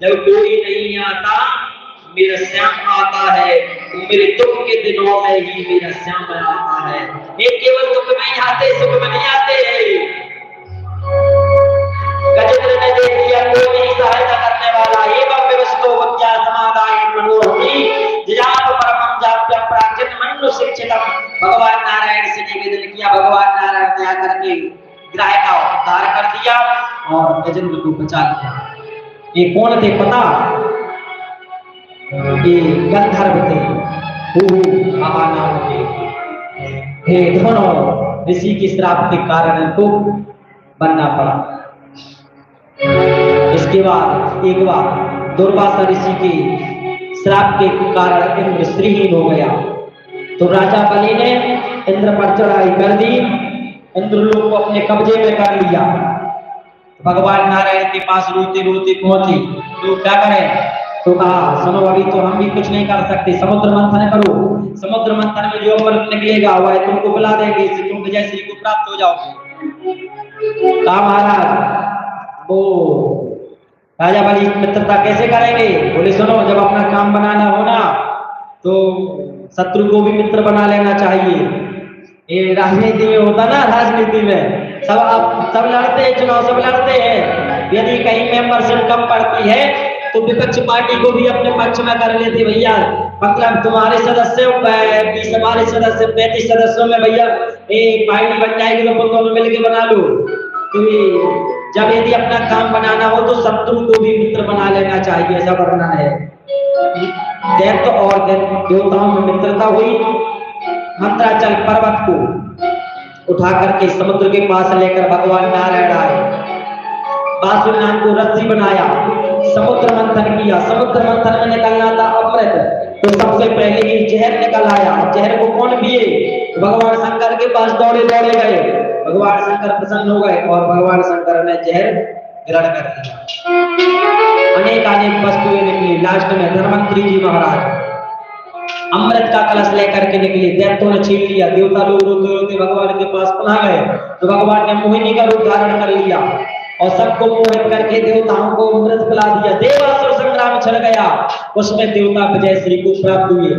जब कोई नहीं आता मेरा श्याम आता है, मेरे दुख के दिनों में ही मेरा श्याम आता है। ये केवल दुख में ही आते, सुख में नहीं आते। गजेंद्र ने देख लिया कोई नहीं सहायता करने वाला, एवं व्यवस्थो विद्या समादाय मनोहरी जिजाप परमं जाप्यं प्राचीन मनु शिक्षितम। भगवान नारायण से निवेदन किया, भगवान नारायण ने आकर के ग्राह का उद्धार कर दिया और गजेंद्र को बचा दिया। ये कौन थे पता? ये गंधर्व थे, बाबा नाम के। हे दोनों ऋषि के श्राप के कारण इनको बनना पड़ा। इसके बाद एक बार दुर्वासा ऋषि के श्राप के कारण इंद्र श्रीहीन हो गया, तो राजा बलि ने इंद्र पर चढ़ाई कर दी, इंद्रलोक को अपने कब्जे में कर लिया। भगवान नारायण के पास रोते रोते पहुंचे, तो क्या करें? तो कहा सुनो अभी तो हम भी कुछ नहीं कर सकते, समुद्र मंथन करो, समुद्र मंथन में जो अमृत निकलेगा वह तुमको बुला देंगे, इससे तुम विजय श्री को प्राप्त हो जाओगे। कहा महाराज वो राजा बलि मित्रता कैसे करेंगे? बोले सुनो जब अपना काम बनाना हो ना तो शत्रु को भी मित्र बना लेना चाहिए। ये राजनीति में होता ना, राजनीति में सब लड़ते हैं, चुनाव सब लड़ते हैं, यदि कहीं मेंबरशिप कम पड़ती है तो विपक्ष पार्टी को भी अपने पक्ष में कर लेते। भैया मतलब तुम्हारे सदस्य 20 हमारे सदस्य 35 सदस्यों में भैया एक पार्टी बन जाएगी तो दोनों मिलकर बना लो। तो जब यदि अपना काम बनाना हो तो शत्रु को भी मित्र बना लेना चाहिए, ऐसा वर्णन है। दैत्य और देवताओं में मित्रता हुई। मंत्राचल पर्वत को उठा करके समुद्र के पास लेकर भगवान नारायण आए, बासुर नाम को रस्सी बनाया, समुद्र मंथन किया। समुद्र मंथन में निकलना था अमृत, तो सबसे पहले ही जहर निकल आया। जहर को कौन पिए? तो भगवान शंकर के पास दौड़े दौड़े गए, भगवान शंकर प्रसन्न हो गए और भगवान शंकर ने जहर ग्रहण कर लिया। अनेक अनेक वस्तुएं निकली। लास्ट में धर्मंत्री जी महाराज अमृत का कलश लेकर के निकले, दैत्यों ने छीन लिया। देवता लोग रोते रोते भगवान के पास पुनः गए, तो भगवान ने मोहिनी का रूप धारण कर लिया और सबको मोहित करके देवताओं को अमृत पिला दिया। देवासुर संग्राम छिड़ गया, उसमें देवता विजय श्री को प्राप्त हुए।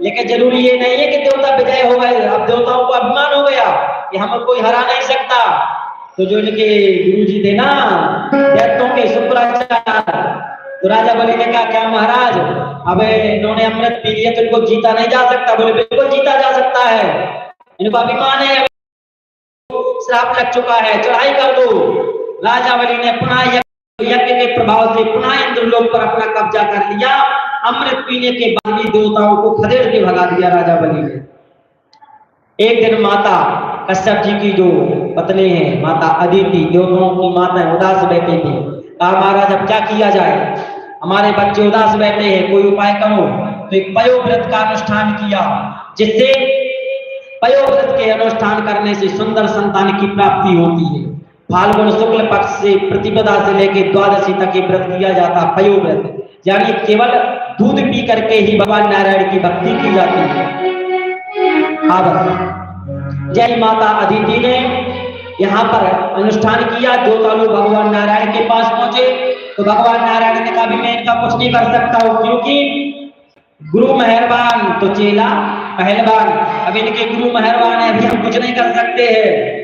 लेकिन जरूरी ये नहीं है कि देवता विजय हो गए, अब देवताओं को अभिमान हो गया कि हमें कोई हरा नहीं सकता। तो जो इनके गुरु जी थे ना दैत्यों के शुक्राचार्य, तो राजा बलि ने कहा क्या महाराज अब इन्होंने अमृत पी लिया तो इनको जीता नहीं जा सकता? बोले बिल्कुल जीता जा सकता है, इनको अभिमान है, श्राप लग चुका है, चढ़ाई कर दो। राजा बलि ने पुनः यज्ञ के प्रभाव से पुनः इंद्रलोक पर अपना कब्जा कर लिया। अमृत पीने के बाद भी देवताओं को खदेड़ के भगा दिया राजा बलि ने। एक दिन माता कश्यप जी की जो पत्नी है माता अदिति, देवताओं की माता उदास बैठी थी। कहा महाराज अब क्या किया जाए, हमारे बच्चे उदास बैठे हैं, कोई उपाय करो। तो एक पयोव्रत का अनुष्ठान किया, जिससे पयोव्रत के अनुष्ठान करने से सुंदर संतान की प्राप्ति होती है। फाल्गुन शुक्ल पक्ष से प्रतिपदा से लेकर द्वादशी तक ये व्रत किया जाता पयोव्रत, यानी केवल दूध पी करके ही भगवान नारायण की भक्ति की जाती है। जय माता अदिति ने यहाँ पर अनुष्ठान किया। देवता लोग भगवान नारायण के पास पहुंचे, तो भगवान नारायण ने कहा भी मैं इनका कुछ नहीं कर सकता हूँ, क्योंकि गुरु मेहरबान तो चेला पहलवान। अब इनके गुरु मेहरबान है, अभी हम कुछ नहीं कर सकते हैं।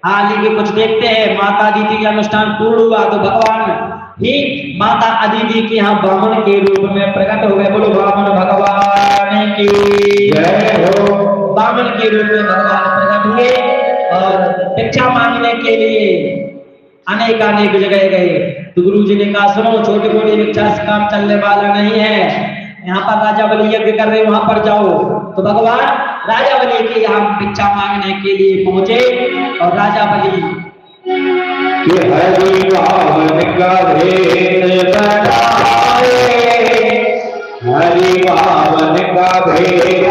हाँ लेकिन कुछ देखते हैं। माता अदिति का अनुष्ठान पूर्ण हुआ तो भगवान ही माता अदिति के यहाँ ब्राह्मण के रूप में प्रकट हो गए। बोलो ब्राह्मण भगवान की जय हो। ब्राह्मण के रूप में भगवान प्रकट हुए और भिक्षा मांगने के लिए अनेक अनेक जगह गए। तो गुरु जी ने कहा सुनो छोटी मोटी भिक्षा से काम चलने वाला नहीं है, यहाँ पर राजा बलि यज्ञ कर रहे वहां पर जाओ। तो भगवान राजा बलि के यहाँ भिक्षा मांगने के लिए पहुंचे और राजा बलि हरि पावन का भेद बनाए, हरि पावन का भेद